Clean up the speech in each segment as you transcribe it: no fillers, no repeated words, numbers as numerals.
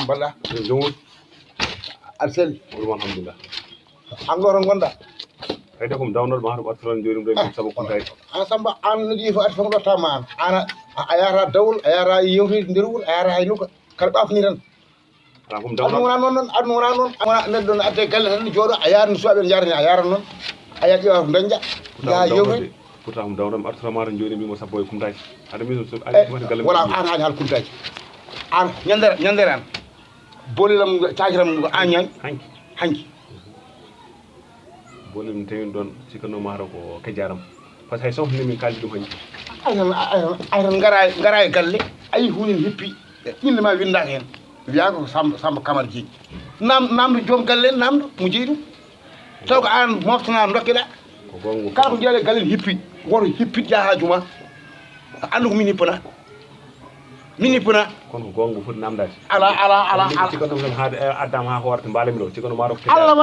mbaɗɗa jongol aɗa selli alhamdulillah encore gonɗa kayde kom dawnoɗo ma haɗo ɓattoran joni ɗum rek sabu kon kayde an Samba an noɗi fo ati fof ɗottama an a yahata dawol a yahata yewtide nder wuuro a yahata hay nokka kaɗa ɓafni tan ala kom aduna dawno wona noon aduna wona noon wona neɗɗo ne adde galle tan jooɗo a yahat no suwaɓe jarani a yarat noon a yaha ƴeewa to dañƴa yaha yewtide pourtant kom dawnoɗo ɓattorama tan joni mbimo sappo e kumtaji aɗa min so ali galle wala an haali haal kumtaji an ñandere an bolilam cakiram an ñañ hanki bolim tawin ɗon sikkanoma hata ko kejaram par ce que hay sohni min kaldi ɗum hanki ay tan gara e galle ayi hunde hippi inde ma windaka hen wiya ko Samba Camara Jeeƴi namdo joom galle en namdo mo jeeyi ɗum taw ko an moftana dokkeɗa ko gongo kala ko jeeyaɗe galle hippi woto hippit jahaju ma andu ko min hippana kono ko gongo foti namdade ala cikkanɗom tan haade addama ha hoorte mbalemi ɗo cikkanno maɗo Allah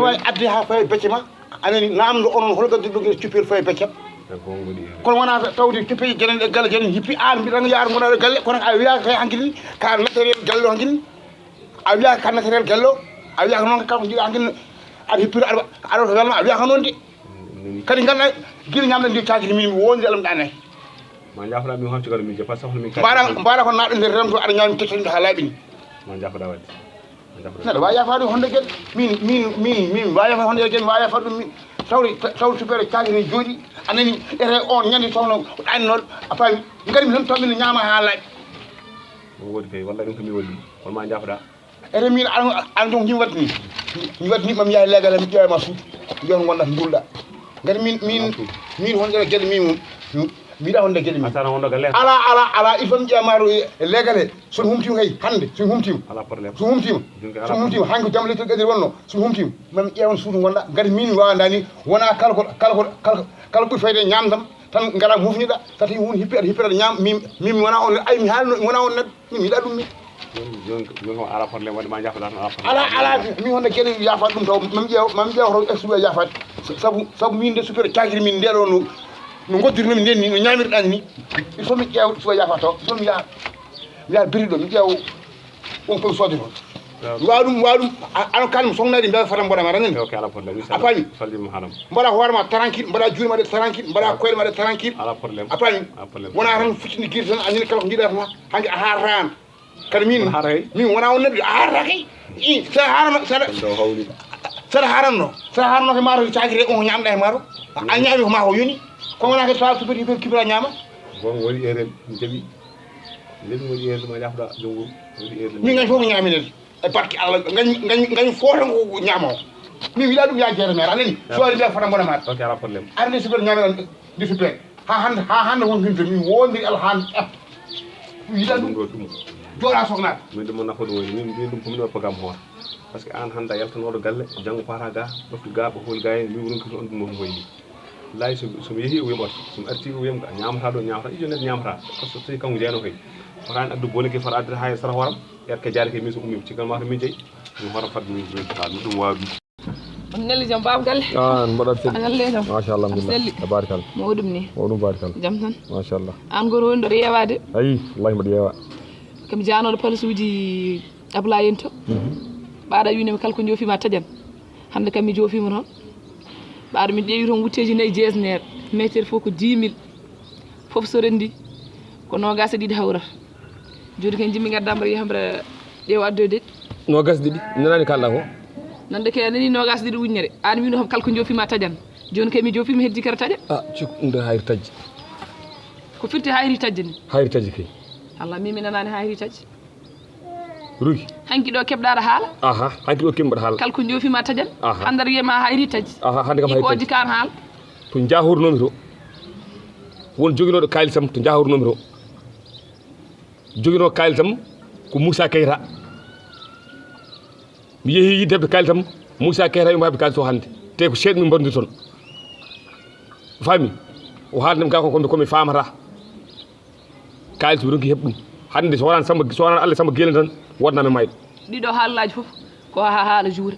way adde ha faye becce ma anani namdo onon hol gaddi ɗum cuppir faye beccam gongo ɗi kono wona tawde cuppeji jenen e galle jenen hippi an mbiɗan yaar gonaɗo galle kono a wiya kay hankkini ka naturel galle o hankkini a wiya ka naturel galle o a wiya ko noon kala ko jiiɗa hankkini aɗa hippira aɗa to welma a wiya ko noon de kadi ganduɗa guila ñamɗa ndi cakiri min mi wonde alam ɗanayi ma jafoɗa min hon cigano min je par ce que min mbaɗa ko naɗo nder remto aɗa ñami tettaniɗo ha laaɓini ma jafoɗa wadde neɗɗo wawi yafade honde gueɗe min wawi yafade honde gueɗe mi wawi yafade ɗum min tawde supere cakiri jooɗi anani ete on ñande tawno ɗaninoɗo a faami garimi tan taw min ñama ha laaɓi o woodi kay walla ɗum ko mi waɗi holma jafoɗa ete min an jon himi wadde mi wadde ni mami yaha legal mi ƴewama suuɗi jon gonɗata gulɗa gati min honde gueɗe min mbiɗa honde gueɗe min asana wonɗo galle ala il faut mi ƴeewamaɗo legal he sono humtima kay hande somi humtima ala probléme so humtima hanko ko jaam lettel gadir wonno somi humtima mami ƴeewan suudu gonɗa gati min mi wawandani wona kala ɓuuri fayde ñamdam tan gara hufniɗa tati hunde hippi aɗa hippiraɗa ñam min wona on ay mi haalno wona on neɗɗo min yiɗa ɗum min joni ko ala probléme wadde ma jafoɗa tan ala ala min honde gueɗe yafade ɗum taw mami ƴeewa to extube yafade saabu min de supére cakiri min ndeɗo no goddirnomi nden ni no ñamirɗani ni il faut mi ƴeewa suwa yafa taw il faut mi yaha biri ɗo mi ƴeewa on koye sodde toon wawa ɗum ano kalmi sognade mbiya fata mboɗama rangani ok ala probléme a faami saldima haɗam mbaɗa hoorema tranquille mbaɗa juuɗe maɗe tranquille mbaɗa koyɗe maɗe tranquille ala probléme a faami wona tan fittinde guirde tan anini kala ko jiiɗa tan hanke a harata an kadi min wona on neɗɗo a harata kay saɗa haranno ke mato cakiri on ko ñamɗa e mato a ñaami ko ma ko yoni kono wona kadi tawa superi kibira ñama gongo waɗi erreur mi jaɓi lemi waɗi erreur ma jafoɗa jongol waɗi erreur min gañ fof ko ñaminede e barke Allah gañ fotan ko ñama o min wiɗa ɗum ya jeere mere anani soari mbiya fota mboɗa maɗa ok ala probléme arde superi ñamiɗa ndi superi ha hande wonfinto min wondiri Allah hande wiɗa ɗum jooɗa soknaɓe min ɗum mo nafoɗum woni min mbin ɗum komin waɗ programme hoore par ce que an hannde a yaltanoɗo galle janggo pata ga ɗoftu ga ɓo hol ga hen min ronki on ɗum no hoyni lay somi yeehi o wiyam somi arti o wiyam ñamata ɗo ñamata ijo neɗɗo ñamata par ce que tawi kanko jeyano koy fotani addu bone ke fota addata ha sara horam erke jaari ke min so ummima cikkan mata min jeeyi min horam fadde min ɗum wawi on nelli jam baba galle an mbaɗat selli analle tam machallah alhamdulillah tabarikalla mawɗum ni mawɗum barikalla jam tan machallah an goto woni ɗo yewade ayi wallahi mbaɗa yeewa komi janoɗo police uji Ablaye en to ɓaɗa winimi kala ko joofima taƴan hande kam mi joofima toon ɓaɗa min ƴeewi toon wutteji nayyi jesnere métiére fof ko 10 000 foof so rendi ko nogas e ɗiɗi hawrata joni ken jimmi gadda mbaɗa yiiha mbaɗa ƴeewa addoyde nogas ɗiɗi nanani kalɗa ko nande ke nani nogas ɗiɗi ujunere an wino kam kala ko joofima taƴan joni kay mi joofima heddi kara taƴa cikku ɗum de hayri tajji ko firti hayri tajji ni hayri tajji kay Allah mimi nanani hayri tajji ruki hanki ɗo keɓɗaɗa haala hanki ɗo keɓɗaɗa haala kala ko joofima taƴan hande aɗa wiyama hayri tajji hande kam ikoji kan haala to jahornomi to won joguinoɗo kalisam to jahornomi to joguinoɗo kalisam ko Moussa Keita mi yeehi yidde hebde kalisam Moussa Keita yomo hebde kalis o hande te ko seeɗa min mbaɗodi toon faami o haaldemi ga komi famata kalis mi ronki heɓ ɗum hande so wonano Allah Samba Guelel tan wodnami mayɗo ɗiɗo haalaji foof ko haala juure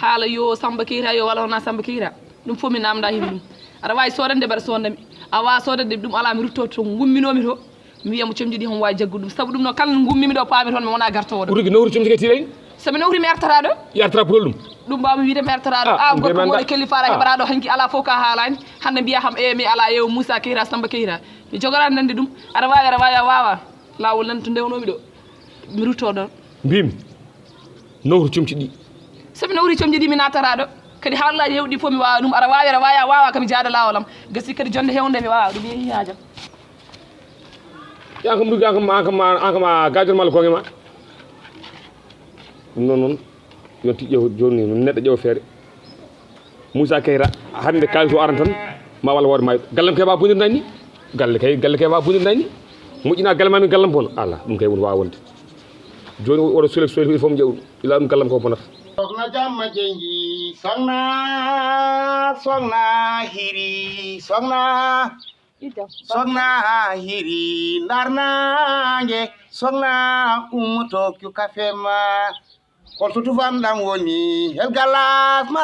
haala yo Samba Keita yo walla wona Samba Keita ɗum fof mi namda himo ɗum aɗa wawi sodande mbaɗa sodami a wawa sodande ɗum ala mi rutto to gumminomi to mi wiyamo comji ɗi homo wawi jaggude ɗum saabu ɗum noon kala gummimi ɗo paami toon mi wona gartowo ɗo urigi nawri comji kay tiɗayi somi nawri mi artata ɗo yartata pulol ɗum ɗum mbawmi wiide mi artata ɗo gorko moɗo kelli fara heɓata ɗo hanki ala fof ka haalani hande mbiya kam mi ala yeewo Moussa Keyra Samba Keyra mi jogorani nande ɗum aɗa wawi a wawa lawol nande to ndewnomi ɗo mi rutto ɗon mbimi nawri comci ɗi somi nawri comji ɗi mi natata ɗo kadi haalullaji hewɗi fof mi wawa ɗum aɗa wawi a wawa kami jaada lawol am gasi kadi jonde hewnde mi wawa ɗum yeehi haajam yankam ɗum ankama gajol malla koge ma ɗum noon yon tiƴƴew joni neɗɗo ƴeewa feere Moussa Keyra hande kalis o aran tan ma walla woode mayɗo gallam kay wawa bundirnani ni galle kay wawa bundirnani ni moƴƴina galle mami gallam bono ala ɗum kay woni wawa wonde joni oɗo sohli il faut mo ƴeew ila ɗum gallam ko bonata sogna jamma jengi sogna hiri sogna hiri darnange sogna ummoto kyu kafe ma kon to tufam ɗam woni hel galas ma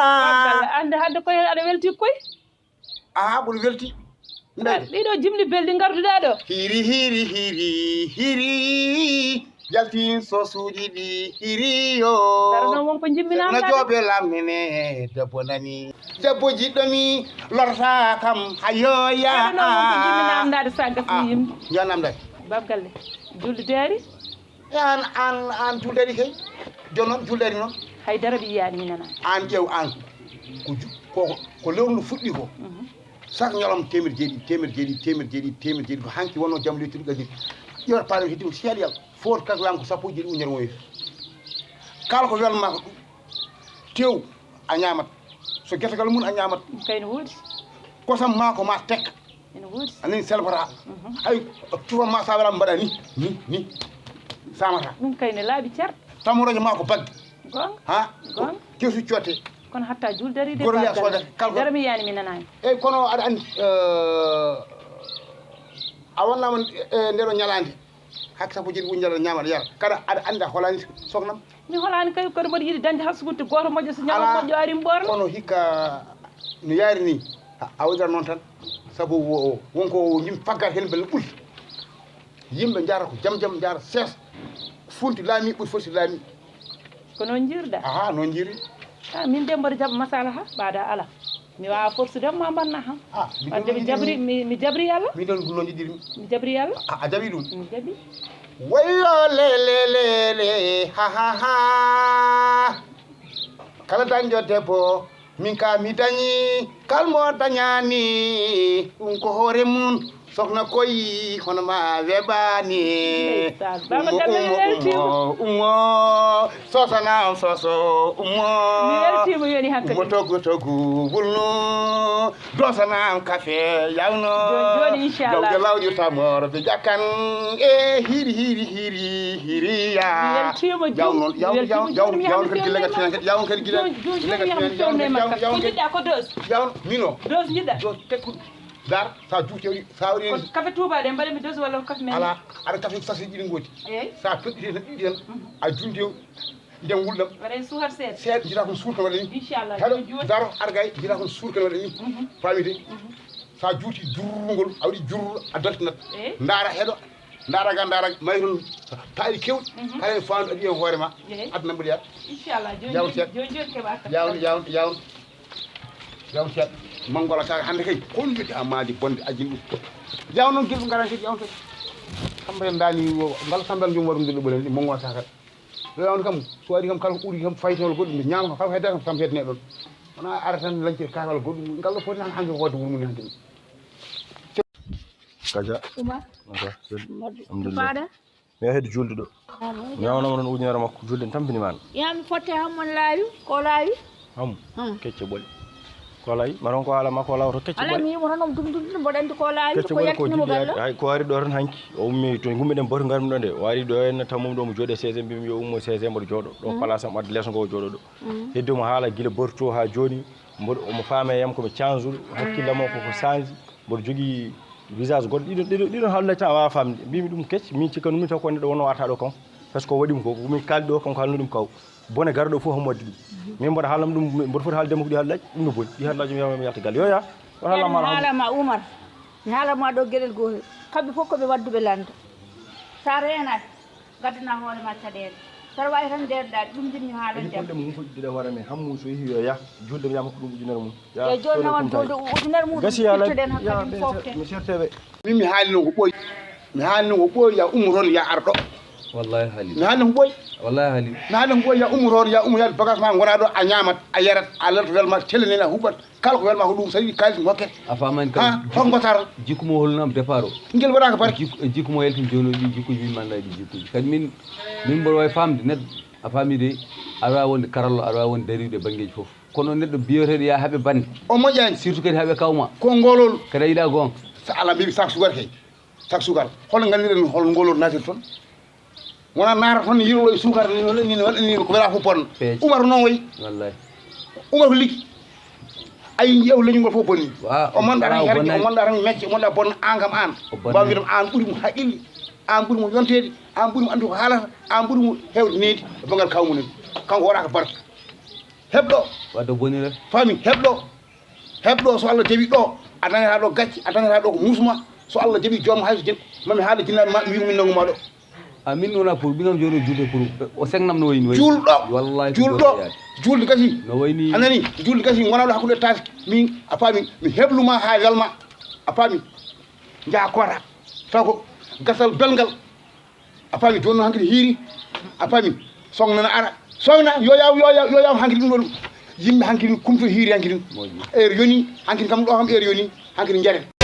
ande hadde koye aɗa welti koy aha ɓuri welti ɗiɗo jimli belɗi garduɗa ɗo hiri jaltin sosuji ɗi hiri yo darno wonko jimminama no jooɓe lamnene debbo nani debbo jiɗɗomi lorta kam hayoya wonko jimminamdade sa gasni yimɓe janamday babgalle juldeeri an julɗeri kay joni noon julɗeri noon haydara ɓe yiyani mi nana an ƴeew an ko lewru ndu fuɗɗi ko chaque ñalom temedde jeeɗiɗi ko hanki wonno jaam lettuɗi gadi ƴewata paɗe heddi ko seeɗa foto kaklam ko sappo e jeeɗi ujunere moyeto kala ko welma ko ɗum tew a ñamat so guetegal mum a ñamat kayno woodi kosam ma ko ma tekka ene woodi anani selbata hay tufa ma sa wala mbaɗa ni samata ɗum kayne laaɓi cer tamoroje ma ko bagge gonga ha kesu cotte kono hatta juldari de gorle soda dara mi yani mi nanani eyyi kono aɗa andi a wonnama ndero ñalande hakke sappo jeeɗi ujunere ñamata yara kada aɗa andi a holani sognam mi holani kay kono mbaɗa yiiɗi dañde hassugude goto moƴƴo so ñama moƴƴo ari mborno kono hikka no yaari ni a waɗira noon tan saabu wonko yimɓe faggat hen belle ɓuuri yimɓe jara ko jaam jara seesa funti laami ɓuuri foti laami ko noon jiirɗa aha noon jiiri min de mboɗo jaɓa masala ha ɓaada ala mi wawa force de ma mbanna ham wadde mi jabri Allah mi ɗon noon jiɗirmi mi jabri Allah a jaɓi ɗum mi jaɓi wayo lelelele ha kala dañjo debbo min ka mi dañi kalmo dañani ɗum ko hoore mum sohna koyi hono ma weɓani ummo sosanam soso weltima yoni hakkadi ummo toggu wulno dosanam café yawno joni inchallah jawde lawƴi tamoro ɓe jakkan e hiriya yawnon kadi gillegat finan kadi yawon kadi jiɗɗa ko dose yawon mino dose jiɗɗa tekkuɗo dar sa juuti sa wari café touba de mbaɗa mi dose walla ko café men ala aɗa café sasi ɗiɗi gooti eyyi sa feɗɗiti tan ɗiɗi tan a junti ndem wulɗam waɗen suuhat seeɗa seeɗa jiita kon suurka waɗa ni inchallah heɗo daro aɗa gay jiita kon suurka waɗa ni famide sa juuti jurrugol a waɗi jurru a daltinat ndaara heɗo ndaara mayi toon taɗi kewɗi kala fandu aɗi hen hoore ma aduna mbaɗiyat inchallah joni keɓa yawn seeɗa mangol kaka hande kay hollude amaji bonde ajini ɗum yaw noon guilɗo garan kadi yawn kadi samba en dani ngal sambel jom waɗum ɗo ɓolen mangol kaka yawn kam so waɗi kam kala ko ɓuuri kam faytol goɗɗum nde ñama kala ko hedde kam sam hedne ɗon wona ara tan lañcir kakal goɗɗum ngal ɗo foti tan hanke hoode wuro mum hande kaja alhamdulillah mi hedde julde ɗo mi yawnama ɗon ujunere makko julde tampini man yami fotte hammon laawi ko laawi ham kecce ɓoole ko laawi maron ko haala makko laawa to kecce ɓoole ala mi yimo tan omo dumdumɗo mboɗo andi ko laawi ko yaltinimo galle hay ko wari ɗo tan hanki o ummi to gummiɗen boto garmi ɗo nde wari ɗo henna tammum ɗo mo jooɗe 16 mbimi yo ummo 16 mboɗo jooɗo ɗo place am adde leeso ngo jooɗo ɗo heddimo haala guila borto ha joni mboɗo omo faame yam komi change uɗo hakkillamo koko change mboɗo jogui visage goɗɗo ɗiɗon haalullaji tan a wawa famde mbimi ɗum kecce min cikka numi taw ko neɗɗo wonno wata ɗo kam par ce que o waɗimo ko min kaldi ɗo kam ko haalno ɗum kaw bone garɗo fof homo waddi ɗum min mboɗo haalnam ɗum mboɗo foti haalde ko ɗi haalullaji ɗum no boni ɗi haalullaji mi yawma mi yalta galle yoya haalama Oumar mi haalama ɗo gueɗel gotel kamɓe fof koɓe wadduɓe landa sa renat gaddana hoore ma caɗele saɗa wawi tan ndeɗɗa ɗum jinmi haalande konde mum fuɗɗiɗe hoore men hammu so yehi yo ya julde mi yama ko ɗum ujunere mum e joni noon jolde ujunere mum gasi ala ittuɗen hakkadi fofte mi serteɓe min mi haalino ko ɓooyi mi haalino ko ɓooyi ya ummu toon ya arɗo wallahi hali mi haalino ko ɓooyi wallahi hali mi haalino ko ɓooyi ya ummu toon ya ummu yaade bagage ma gona ɗo a ñamat a yarat a lalto welma telenene a huɓat kala ko welma ko ɗum so tawi kalis mi hokkete a famani ha kam hoko gottata jikku mo holnam départ o ngel waɗaka barke jikku mo yaltin joni o ɗi jikkuji min manda ɗi jikkuji kadi min mboɗo wawi famde neɗɗo a faami de aɗa wawi wonde karallo aɗa wawi wonde dariɗe banggueji foof kono neɗɗo biyoteɗo ya haaɓe bande o moƴƴani surtout kadi haaɓe kawma ko ngolol kadi a yiiɗa gonga so ala mbiɓe sak sugar kay sak sugar holno gandiɗen hol ngolol natir toon wona naata toon yirolo e sukar ni waɗani ko wela fof bonno Oumar noon wayi wallahi Oumar ko liggi ayi ƴeew leñol ngol fof bonni o monɗa tan herde o monɗa tan mecce o monɗa bonna an kam an mbawi wiidem an ɓuuri mo haqqille an ɓuuri mo yontede an ɓuuri mo andu ko haalata an ɓuuri mo hewde needi e bangal kawmumen kanko waɗaka barke heɓɗo wadde bonire fami heɓɗo so Allah jaɓi ɗo a dañata ɗo gacce a dañata ɗo ko musma so Allah jaɓi joom hayso jen mami haala jinnaɓe ma mi min nanguma ɗo a min wona pour ɓingam joni o julde pour o sengnam no wayni julɗo wallahi julɗo julde gasi no wayni anani julde gasi gonaɗo hakkude taske min a faami mi hebluma ha welma a faami jaa kota taw ko gasal belgal a faami joni noon hankkadi hiiri a faami songnana ara sogna yo yaw hankkadi ɗum ɗon yimɓe hankkadi kumto hiiri hankkadi heure yoni hankkadi kam ɗo kam heure yoni hankkadi jaren